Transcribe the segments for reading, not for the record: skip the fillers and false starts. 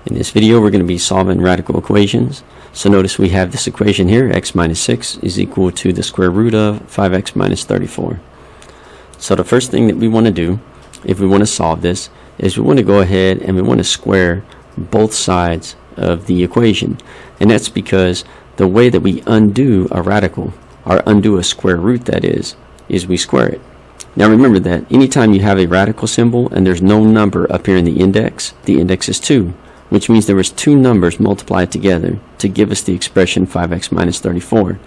In this video we're going to be solving radical equations. So notice we have this equation here, x minus 6 is equal to the square root of 5x minus 34. So the first thing that we want to do, if we want to solve this, is we want to go ahead and we want to square both sides of the equation. And that's because the way that we undo a radical, or undo a square root that is we square it. Now remember that anytime you have a radical symbol and there's no number up here in the index is 2. Which means there was two numbers multiplied together to give us the expression 5x minus 34.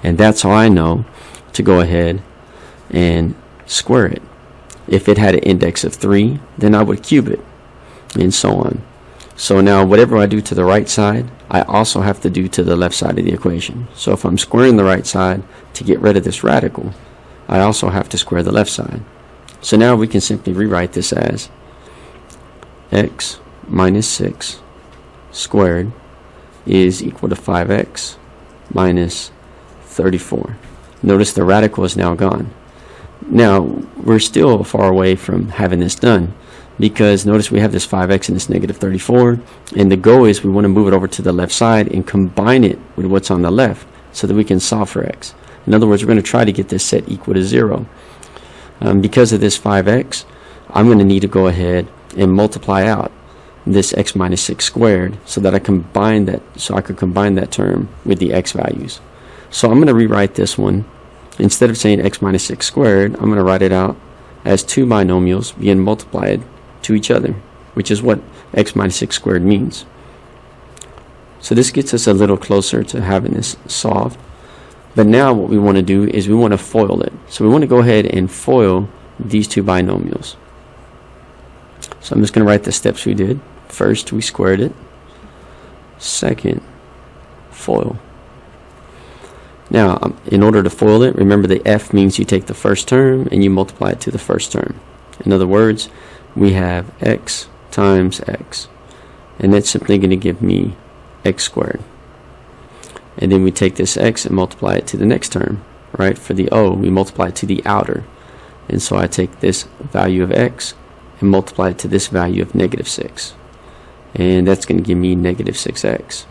And that's how I know to go ahead and square it. If it had an index of 3, then I would cube it, and so on. So now whatever I do to the right side, I also have to do to the left side of the equation. So if I'm squaring the right side to get rid of this radical, I also have to square the left side. So now we can simply rewrite this as x minus 6 squared is equal to 5x minus 34. Notice the radical is now gone. Now we're still far away from having this done, because notice we have this 5x and this negative 34, and the goal is we want to move it over to the left side and combine it with what's on the left so that we can solve for x. In other words, we're going to try to get this set equal to 0. Because of this 5x, I'm going to need to go ahead and multiply out this x minus 6 squared so that I could combine that term with the x values. So I'm going to rewrite this one. Instead of saying x minus 6 squared, I'm going to write it out as two binomials being multiplied to each other, which is what x minus 6 squared means. So this gets us a little closer to having this solved. But now what we want to do is we want to FOIL it. So we want to go ahead and FOIL these two binomials. So I'm just going to write the steps we did. First, we squared it. Second, FOIL. Now, in order to FOIL it, remember the f means you take the first term and you multiply it to the first term. In other words, we have x times x. And that's simply going to give me x squared. And then we take this x and multiply it to the next term, right? For the o, we multiply it to the outer. And so I take this value of x and multiply it to this value of negative 6. And that's going to give me negative 6x.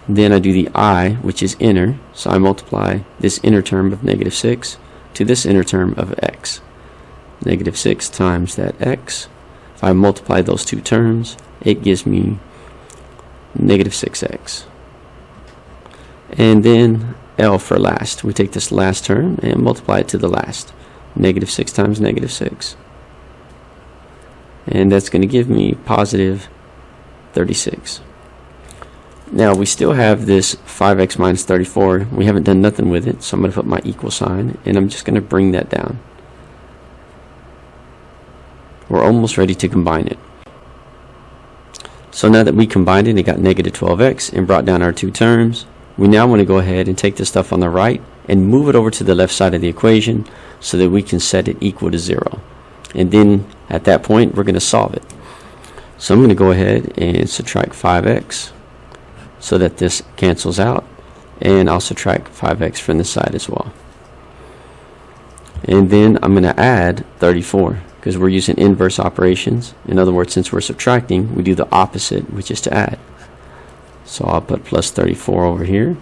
Then I do the I, which is inner, so I multiply this inner term of negative 6 to this inner term of x. Negative 6 times that x. If I multiply those two terms, it gives me negative 6x. And then L for last. We take this last term and multiply it to the last. Negative 6 times negative 6. And that's going to give me positive 36. Now we still have this 5x minus 34. We haven't done nothing with it, so I'm going to put my equal sign, and I'm just going to bring that down. We're almost ready to combine it. So now that we combined it, it got negative 12x and brought down our two terms. We now want to go ahead and take the stuff on the right and move it over to the left side of the equation so that we can set it equal to 0. And then at that point we're going to solve it. So I'm going to go ahead and subtract 5x so that this cancels out, and I'll subtract 5x from this side as well. And then I'm going to add 34 because we're using inverse operations. In other words, since we're subtracting, we do the opposite, which is to add. So I'll put plus 34 over here.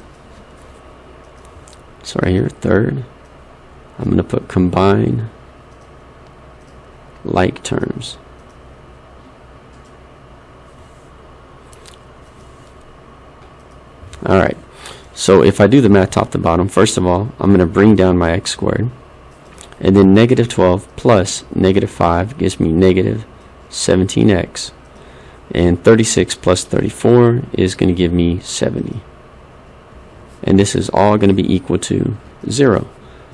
So right here, third, I'm going to put combine like terms. Alright, so if I do the math top to bottom, first of all, I'm going to bring down my x squared. And then negative 12 plus negative 5 gives me negative 17x. And 36 plus 34 is going to give me 70. And this is all going to be equal to 0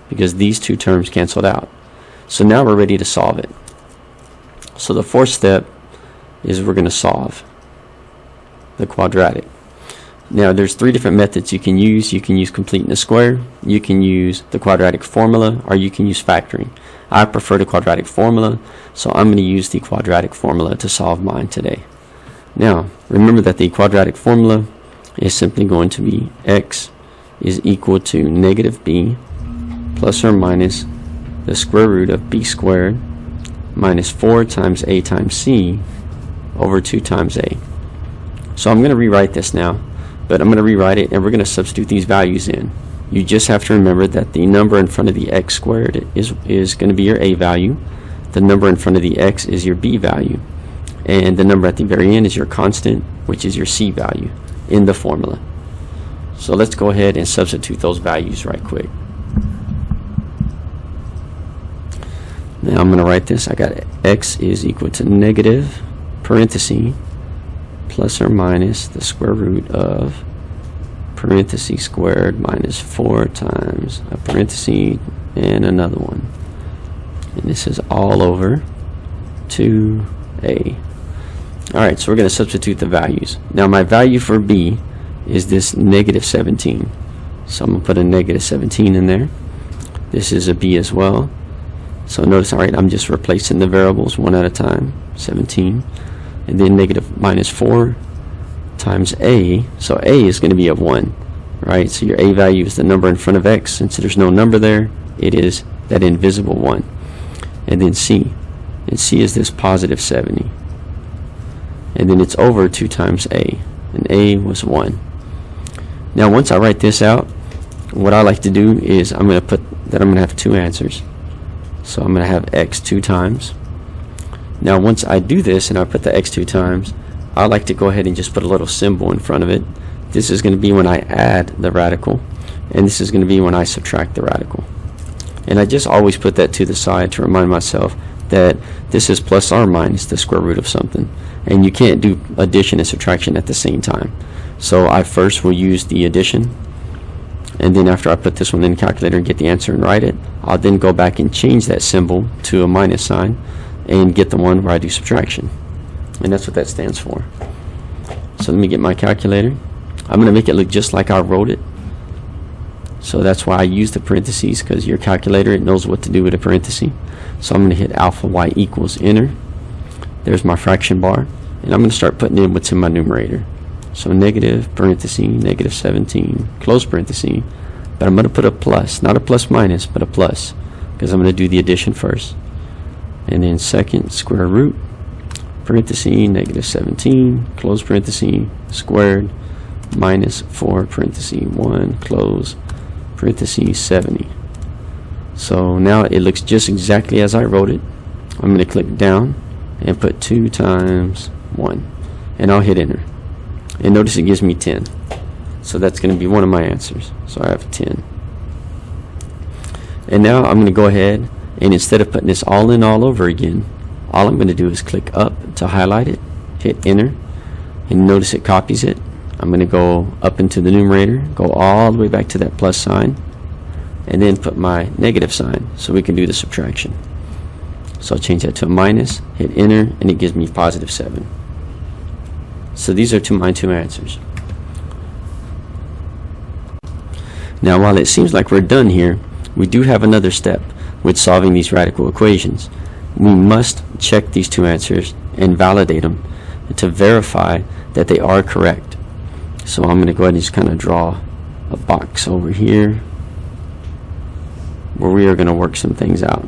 because these two terms canceled out. So now we're ready to solve it. So the fourth step is we're going to solve the quadratic. Now there's three different methods you can use. You can use completing the square, you can use the quadratic formula, or you can use factoring. I prefer the quadratic formula, so I'm going to use the quadratic formula to solve mine today. Now remember that the quadratic formula is simply going to be x is equal to negative b plus or minus the square root of b squared minus 4 times a times c over 2 times a. So I'm going to rewrite this now, but I'm going to rewrite it and we're going to substitute these values in. You just have to remember that the number in front of the x squared is going to be your a value. The number in front of the x is your b value. And the number at the very end is your constant, which is your c value in the formula. So let's go ahead and substitute those values right quick. Now I'm going to write this. I got x is equal to negative, parenthesis, plus or minus the square root of parenthesis squared minus 4 times a parenthesis and another one. And this is all over 2a. Alright, so we're going to substitute the values. Now my value for b is this negative 17. So I'm going to put a negative 17 in there. This is a b as well. So notice, alright, I'm just replacing the variables one at a time. 17. And then negative minus 4 times a. So a is going to be a 1. Right? So your a value is the number in front of x. Since there's no number there, it is that invisible 1. And then c. And c is this positive 70. And then it's over 2 times a. And a was 1. Now once I write this out, what I like to do is I'm going to put that I'm going to have 2 answers. So I'm going to have x 2 times. Now once I do this and I put the x 2 times, I like to go ahead and just put a little symbol in front of it. This is going to be when I add the radical, and this is going to be when I subtract the radical. And I just always put that to the side to remind myself that this is plus or minus the square root of something. And you can't do addition and subtraction at the same time. So I first will use the addition, and then after I put this one in the calculator and get the answer and write it, I'll then go back and change that symbol to a minus sign and get the one where I do subtraction. And that's what that stands for. So let me get my calculator. I'm going to make it look just like I wrote it. So that's why I use the parentheses, because your calculator, it knows what to do with a parenthesis. So I'm going to hit alpha y equals enter. There's my fraction bar. And I'm going to start putting in what's in my numerator. So negative parenthesis, negative 17, close parenthesis. But I'm going to put a plus, not a plus minus, but a plus, because I'm going to do the addition first. And then second, square root, parenthesis, negative 17, close parenthesis, squared, minus 4, parenthesis, 1, close, parenthesis, 70. So now it looks just exactly as I wrote it. I'm going to click down and put 2 times 1. And I'll hit enter. And notice it gives me 10. So that's going to be one of my answers. So I have 10. And now I'm going to go ahead and instead of putting this all in all over again, all I'm going to do is click up to highlight it, hit enter, and notice it copies it. I'm going to go up into the numerator, go all the way back to that plus sign, and then put my negative sign so we can do the subtraction. So I'll change that to a minus, hit enter, and it gives me positive 7. So these are my 2 answers. Now while it seems like we're done here, we do have another step with solving these radical equations. We must check these 2 answers and validate them to verify that they are correct. So I'm going to go ahead and just kind of draw a box over here where we are going to work some things out.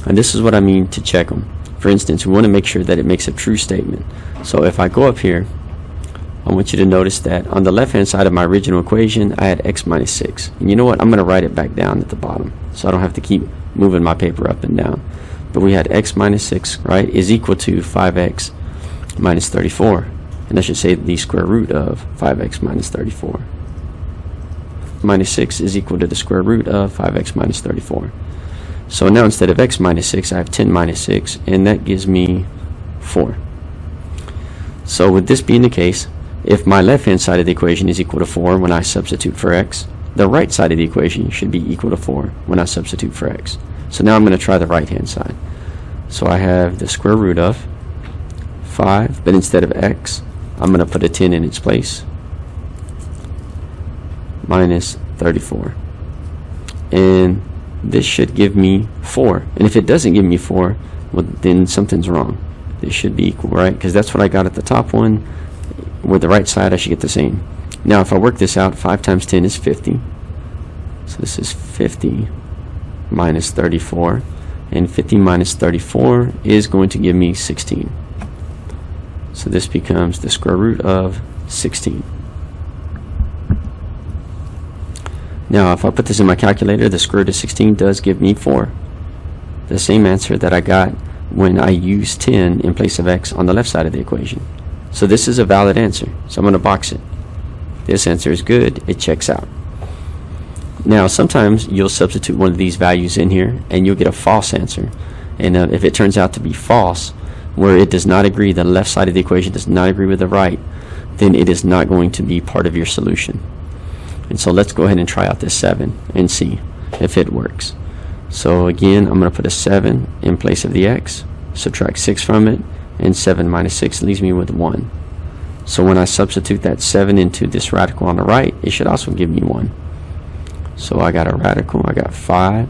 And this is what I mean to check them. For instance, we want to make sure that it makes a true statement. So if I go up here, I want you to notice that on the left hand side of my original equation I had x minus 6. And you know what? I'm going to write it back down at the bottom so I don't have to keep moving my paper up and down. But we had x minus 6, right, is equal to 5x minus 34. And I should say the square root of 5x minus 34. Minus 6 is equal to the square root of 5x minus 34. So now instead of x minus 6, I have 10 minus 6, and that gives me 4. So with this being the case, if my left-hand side of the equation is equal to 4 when I substitute for x, the right side of the equation should be equal to 4 when I substitute for x. So now I'm going to try the right-hand side. So I have the square root of 5, but instead of x, I'm going to put a 10 in its place, minus 34. And this should give me 4. And if it doesn't give me 4, well, then something's wrong. This should be equal, right? Because that's what I got at the top one. With the right side, I should get the same. Now, if I work this out, 5 times 10 is 50. So this is 50 minus 34. And 50 minus 34 is going to give me 16. So this becomes the square root of 16. Now if I put this in my calculator, the square root of 16 does give me 4. The same answer that I got when I used 10 in place of x on the left side of the equation. So this is a valid answer. So I'm going to box it. This answer is good. It checks out. Now sometimes you'll substitute one of these values in here and you'll get a false answer. And if it turns out to be false, where it does not agree, the left side of the equation does not agree with the right, then it is not going to be part of your solution. And so let's go ahead and try out this 7 and see if it works. So again, I'm going to put a 7 in place of the x, subtract 6 from it, and 7 minus 6 leaves me with 1. So when I substitute that 7 into this radical on the right, it should also give me 1. So I got a radical, I got 5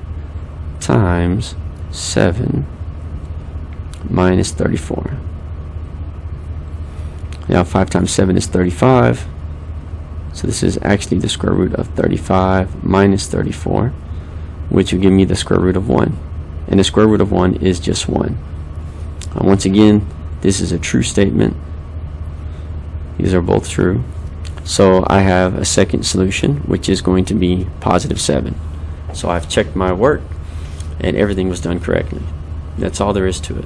times 7 minus 34. Now 5 times 7 is 35. So this is actually the square root of 35 minus 34, which will give me the square root of 1. And the square root of 1 is just 1. Once again, this is a true statement. These are both true. So I have a second solution, which is going to be positive 7. So I've checked my work, and everything was done correctly. That's all there is to it.